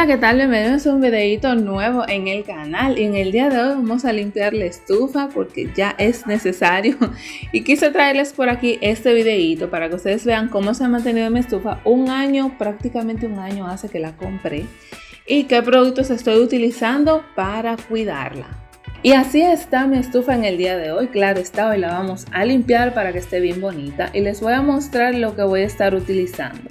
Hola, ¿qué tal? Bienvenidos a un videito nuevo en el canal y en el día de hoy vamos a limpiar la estufa porque ya es necesario y quise traerles por aquí este videito para que ustedes vean cómo se ha mantenido mi estufa un año, prácticamente un año hace que la compré y qué productos estoy utilizando para cuidarla. Y así está mi estufa en el día de hoy. Claro está, hoy la vamos a limpiar para que esté bien bonita y les voy a mostrar lo que voy a estar utilizando.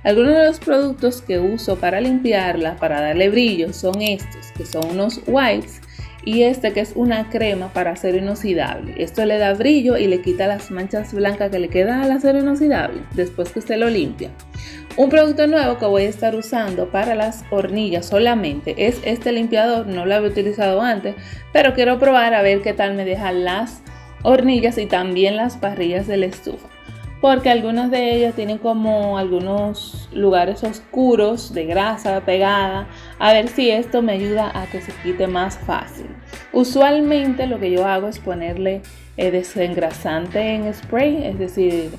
Algunos de los productos que uso para limpiarla, para darle brillo, son estos, que son unos wipes, y este que es una crema para acero inoxidable. Esto le da brillo y le quita las manchas blancas que le quedan al acero inoxidable después que usted lo limpia. Un producto nuevo que voy a estar usando para las hornillas solamente es este limpiador. No lo había utilizado antes, pero quiero probar a ver qué tal me dejan las hornillas y también las parrillas de la estufa, porque algunas de ellas tienen como algunos lugares oscuros de grasa pegada. A ver si esto me ayuda a que se quite más fácil. Usualmente lo que yo hago es ponerle desengrasante en spray, es decir,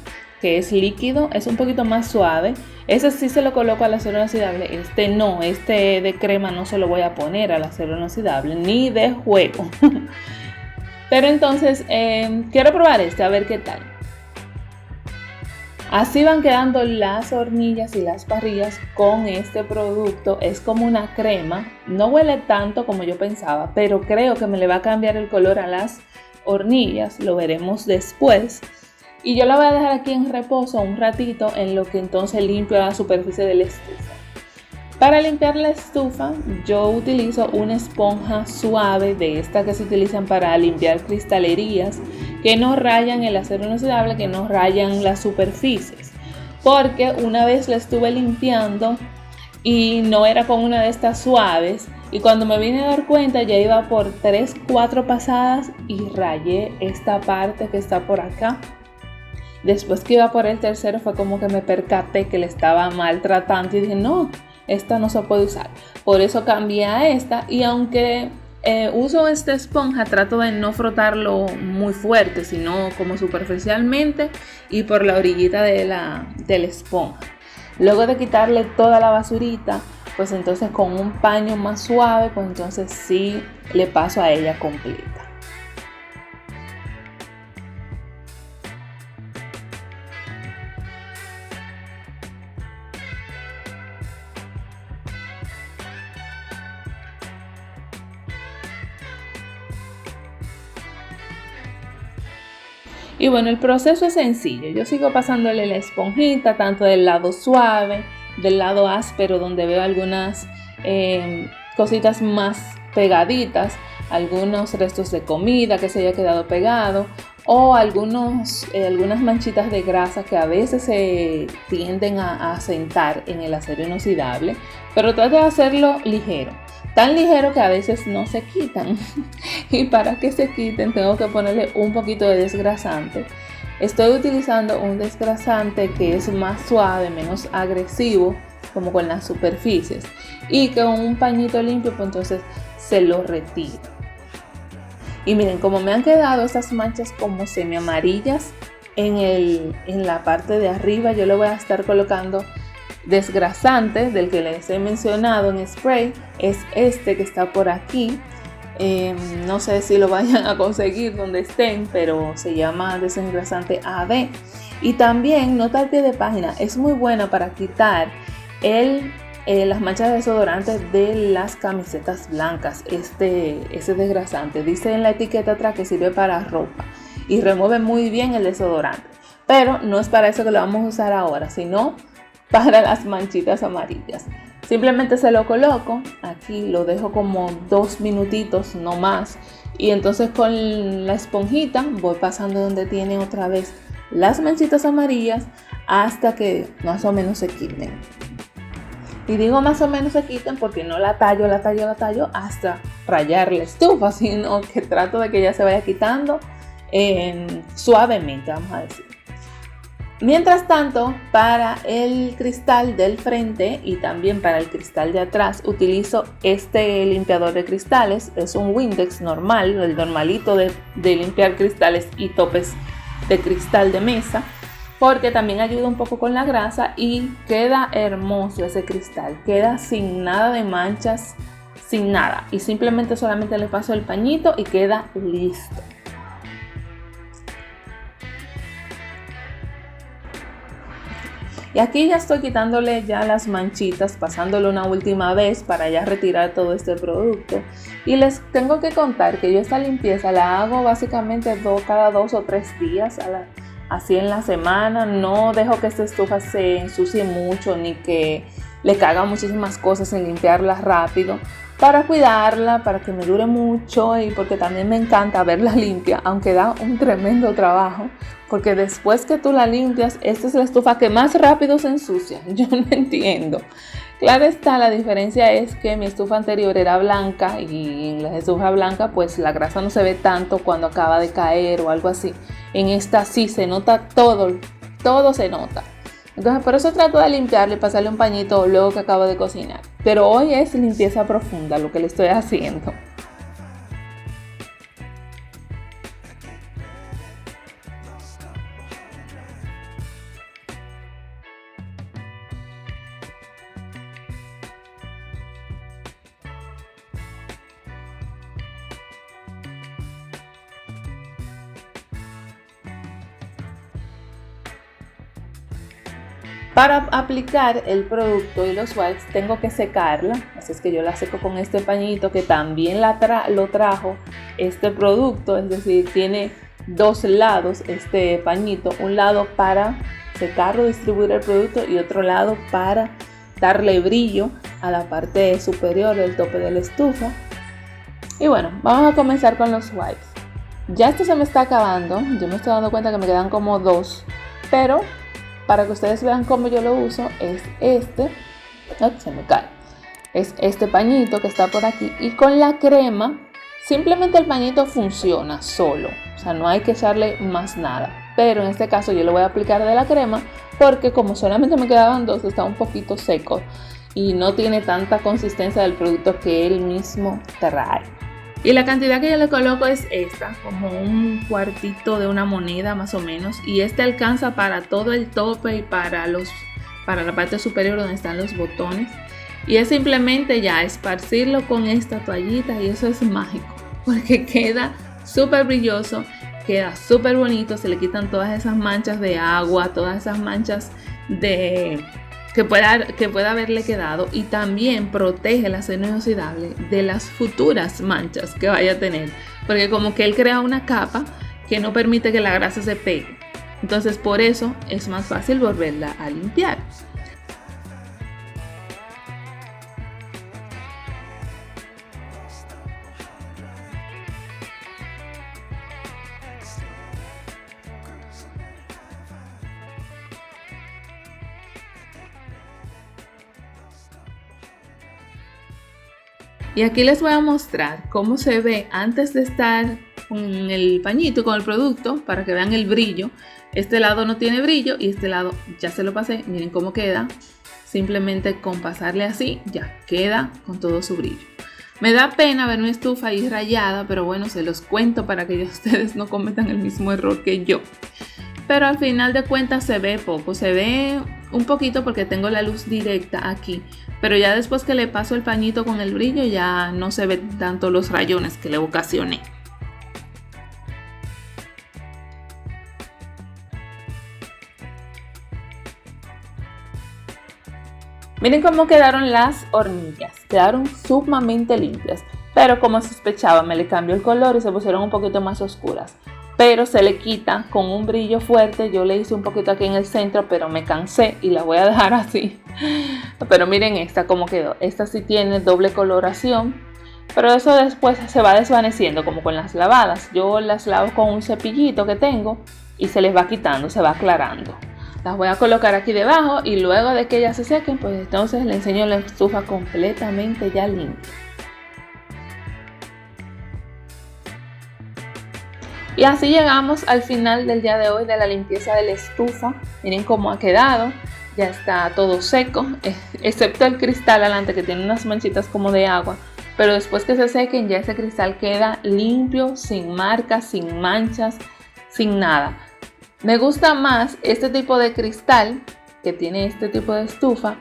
que es líquido, es un poquito más suave. Ese sí se lo coloco al acero inoxidable, este no, este de crema no se lo voy a poner al acero inoxidable, ni de juego. Pero entonces quiero probar este, a ver qué tal. Así van quedando las hornillas y las parrillas con este producto. Es como una crema, no huele tanto como yo pensaba, pero creo que me le va a cambiar el color a las hornillas, lo veremos después. Y yo la voy a dejar aquí en reposo un ratito en lo que entonces limpio la superficie de la estufa. Para limpiar la estufa yo utilizo una esponja suave de estas que se utilizan para limpiar cristalerías que no rayan el acero inoxidable, que no rayan las superficies, porque una vez la estuve limpiando y no era con una de estas suaves, y cuando me vine a dar cuenta ya iba por 3-4 pasadas y rayé esta parte que está por acá. Después que iba por el tercero fue como que me percaté que le estaba maltratando y dije no, esta no se puede usar. Por eso cambié a esta, y aunque uso esta esponja, trato de no frotarlo muy fuerte, sino como superficialmente y por la orillita de la esponja. Luego de quitarle toda la basurita, pues entonces con un paño más suave, pues entonces sí le paso a ella completa. Y bueno, el proceso es sencillo. Yo sigo pasándole la esponjita, tanto del lado suave, del lado áspero, donde veo algunas cositas más pegaditas, algunos restos de comida que se haya quedado pegado, o algunas manchitas de grasa que a veces se tienden a asentar en el acero inoxidable, pero trato de hacerlo ligero. Tan ligero que a veces no se quitan. Y para que se quiten tengo que ponerle un poquito de desgrasante. Estoy utilizando un desgrasante que es más suave, menos agresivo, como con las superficies. Y con un pañito limpio, pues entonces se lo retiro. Y miren, como me han quedado estas manchas como semi amarillas en la parte de arriba, yo le voy a estar colocando desgrasante del que les he mencionado en spray. Es este que está por aquí. No sé si lo vayan a conseguir donde estén, pero se llama desengrasante AD. Y también, nota al pie de página, es muy buena para quitar las manchas de desodorante de las camisetas blancas. Ese desgrasante dice en la etiqueta atrás que sirve para ropa y remueve muy bien el desodorante, pero no es para eso que lo vamos a usar ahora, sino para las manchitas amarillas. Simplemente se lo coloco aquí, lo dejo como 2 minutitos, no más, y entonces con la esponjita voy pasando donde tiene otra vez las manchitas amarillas hasta que más o menos se quiten. Y digo más o menos se quiten porque no la tallo hasta rayar la estufa, sino que trato de que ya se vaya quitando suavemente, vamos a decir. Mientras tanto, para el cristal del frente y también para el cristal de atrás utilizo este limpiador de cristales. Es un Windex normal, el normalito de limpiar cristales y topes de cristal de mesa. porque también ayuda un poco con la grasa y queda hermoso ese cristal, queda sin nada de manchas, sin nada, y simplemente solamente le paso el pañito y queda listo. Y aquí ya estoy quitándole ya las manchitas, pasándole una última vez para ya retirar todo este producto. Y les tengo que contar que yo esta limpieza la hago básicamente cada 2 o 3 días, así en la semana. No dejo que esta estufa se ensucie mucho ni que le caga muchísimas cosas en limpiarla rápido, para cuidarla, para que me dure mucho y porque también me encanta verla limpia, aunque da un tremendo trabajo, porque después que tú la limpias, esta es la estufa que más rápido se ensucia. Yo no entiendo. Claro está, la diferencia es que mi estufa anterior era blanca y en la estufa blanca pues la grasa no se ve tanto cuando acaba de caer o algo así. En esta sí se nota todo se nota. Entonces por eso trato de limpiarle y pasarle un pañito luego que acabo de cocinar. Pero hoy es limpieza profunda lo que le estoy haciendo. Para aplicar el producto y los wipes tengo que secarla, así es que yo la seco con este pañito que también lo trajo este producto, es decir, tiene 2 lados este pañito, un lado para secarlo, distribuir el producto y otro lado para darle brillo a la parte superior del tope de la estufa. Y bueno, vamos a comenzar con los wipes. Ya esto se me está acabando, yo me estoy dando cuenta que me quedan como 2, pero para que ustedes vean cómo yo lo uso, es se me cae, es este pañito que está por aquí, y con la crema, simplemente el pañito funciona solo, o sea, no hay que echarle más nada, pero en este caso yo le voy a aplicar de la crema, porque como solamente me quedaban 2, está un poquito seco, y no tiene tanta consistencia del producto que él mismo trae. Y la cantidad que yo le coloco es esta, como un cuartito de una moneda más o menos. Y este alcanza para todo el tope y para la parte superior donde están los botones. Y es simplemente ya esparcirlo con esta toallita y eso es mágico. Porque queda súper brilloso, queda súper bonito. Se le quitan todas esas manchas de agua, todas esas manchas que pueda haberle quedado, y también protege el acero inoxidable de las futuras manchas que vaya a tener, porque como que él crea una capa que no permite que la grasa se pegue, entonces por eso es más fácil volverla a limpiar. Y aquí les voy a mostrar cómo se ve antes de estar con el pañito, con el producto, para que vean el brillo. Este lado no tiene brillo y este lado ya se lo pasé. Miren cómo queda. Simplemente con pasarle así ya queda con todo su brillo. Me da pena ver una estufa ahí rayada, pero bueno, se los cuento para que ustedes no cometan el mismo error que yo. Pero al final de cuentas se ve poco, se ve un poquito porque tengo la luz directa aquí, pero ya después que le paso el pañito con el brillo ya no se ve tanto los rayones que le ocasioné. Miren cómo quedaron las hornillas, quedaron sumamente limpias, pero como sospechaba me le cambió el color y se pusieron un poquito más oscuras. Pero se le quita con un brillo fuerte. Yo le hice un poquito aquí en el centro, pero me cansé y la voy a dejar así. Pero miren esta cómo quedó. Esta sí tiene doble coloración, pero eso después se va desvaneciendo como con las lavadas. Yo las lavo con un cepillito que tengo y se les va quitando, se va aclarando. Las voy a colocar aquí debajo y luego de que ellas se sequen, pues entonces le enseño la estufa completamente ya limpia. Y así llegamos al final del día de hoy de la limpieza de la estufa. Miren cómo ha quedado. Ya está todo seco, excepto el cristal adelante que tiene unas manchitas como de agua. Pero después que se sequen ya ese cristal queda limpio, sin marcas, sin manchas, sin nada. Me gusta más este tipo de cristal que tiene este tipo de estufa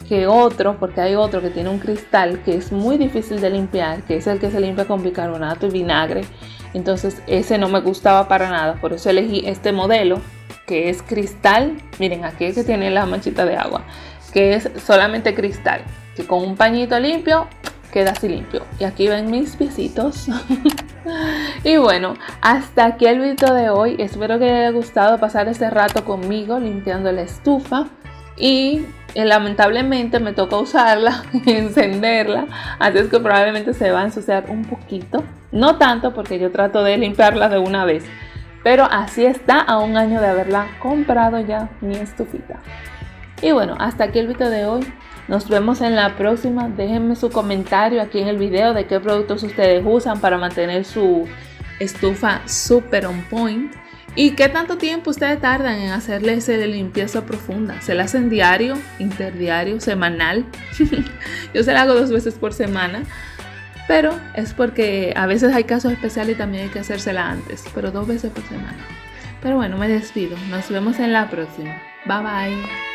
que otro, porque hay otro que tiene un cristal que es muy difícil de limpiar, que es el que se limpia con bicarbonato y vinagre. Entonces ese no me gustaba para nada, por eso elegí este modelo que es cristal. Miren, aquí es que tiene la manchita de agua, que es solamente cristal, que con un pañito limpio queda así limpio. Y aquí ven mis piecitos. Y bueno, hasta aquí el video de hoy. Espero que les haya gustado pasar este rato conmigo limpiando la estufa. Y lamentablemente me toca usarla y encenderla, así es que probablemente se va a ensuciar un poquito, no tanto porque yo trato de limpiarla de una vez, pero así está a un año de haberla comprado ya mi estufita. Y bueno, hasta aquí el video de hoy. Nos vemos en la próxima. Déjenme su comentario aquí en el video de qué productos ustedes usan para mantener su estufa super on point. ¿Y qué tanto tiempo ustedes tardan en hacerle esa limpieza profunda? ¿Se la hacen diario, interdiario, semanal? Yo se la hago 2 veces por semana, pero es porque a veces hay casos especiales y también hay que hacérsela antes, pero 2 veces por semana. Pero bueno, me despido. Nos vemos en la próxima. Bye bye.